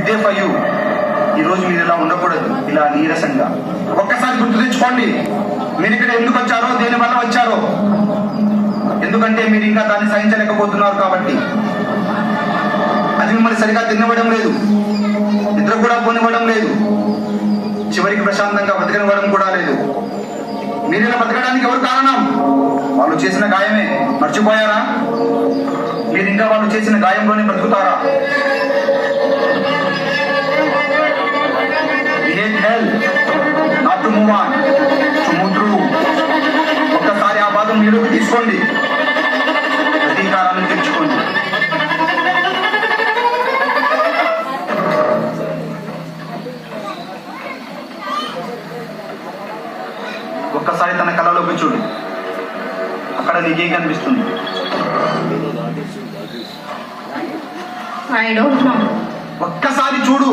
They for you. ఈరోజు మీరు ఇలా ఉండకూడదు, ఇలా నీరసంగా. ఒక్కసారి గుర్తు తెచ్చుకోండి, మీరు ఇక్కడ ఎందుకు వచ్చారో, దేని వల్ల వచ్చారో. ఎందుకంటే మీరు ఇంకా దాన్ని సహించలేకపోతున్నారు కాబట్టి. అది మిమ్మల్ని సరిగా తినవడం లేదు, నిద్ర కూడా పోనివ్వడం లేదు, చివరికి ప్రశాంతంగా బతకనివ్వడం కూడా లేదు. మీరు ఇలా బతకడానికి ఎవరు కారణం? వాళ్ళు చేసిన గాయమే. మర్చిపోయారా? మీరు ఇంకా వాళ్ళు చేసిన గాయంలోనే బ్రతుకుతారా? Not to move on, to move through. ఒక్కసారి ఆ బాధను మీలోకి తీసుకోండి, ప్రతీకారాన్ని తెచ్చుకోండి. ఒక్కసారి తన కళలోకి చూడు, అక్కడ నీకేం కనిపిస్తుంది? ఒక్కసారి చూడు,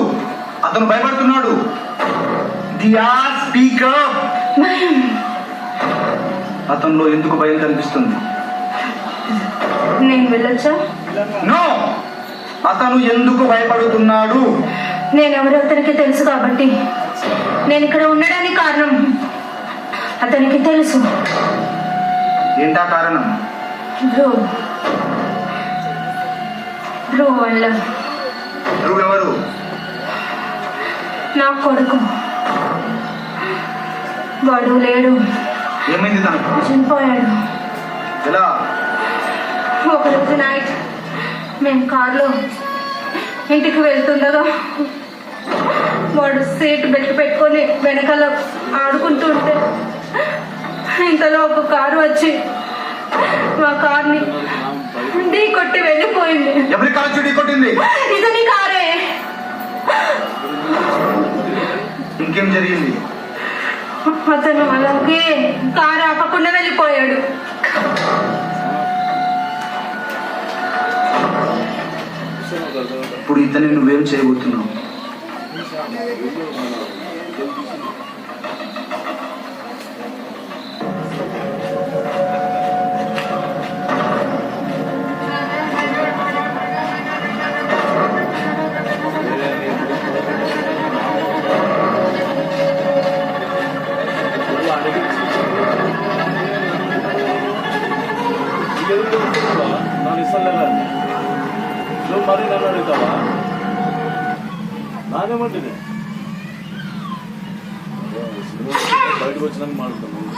అతను భయపడుతున్నాడు. అతనిలో ఎందుకు భయం కనిపిస్తుంది? నేను వెళ్ళొచ్చా? నో. అతను ఎందుకు భయపడుతున్నాడు? నేనెవరో అతనికి తెలుసు కాబట్టి. నేను ఇక్కడ ఉండడానికి కారణం అతనికి తెలుసు. ఏంటా కారణం? ధ్రువ్ వల్ల. ధ్రువ్ ఎవరు? నా కొడుకు. వాడు లేడు. ఏమైంది తనకు? చనిపోయాడు. ఎలా? ఒకరోజు నైట్ మేము కారులో ఇంటికి వెళ్తుండగా వాడు సీట్ బెల్ట్ పెట్టుకొని వెనకాల ఆడుకుంటుంటే ఇంతలో ఒక కారు వచ్చి మా కార్ని ఢీ కొట్టి వెళ్ళిపోయింది. ఎవరి కారు ఢీ కొట్టింది? ఇతని కారే. ఇంకేం జరిగింది? అతను అలాగే కారు ఆపకుండా వెళ్ళిపోయాడు. ఇప్పుడు ఇతని నువ్వేం చేయబోతున్నావు? మరి నన్ను అడుగుతావా? నానేమంటుంది బయటకు వచ్చినాక మాట్లాడుతున్నాను.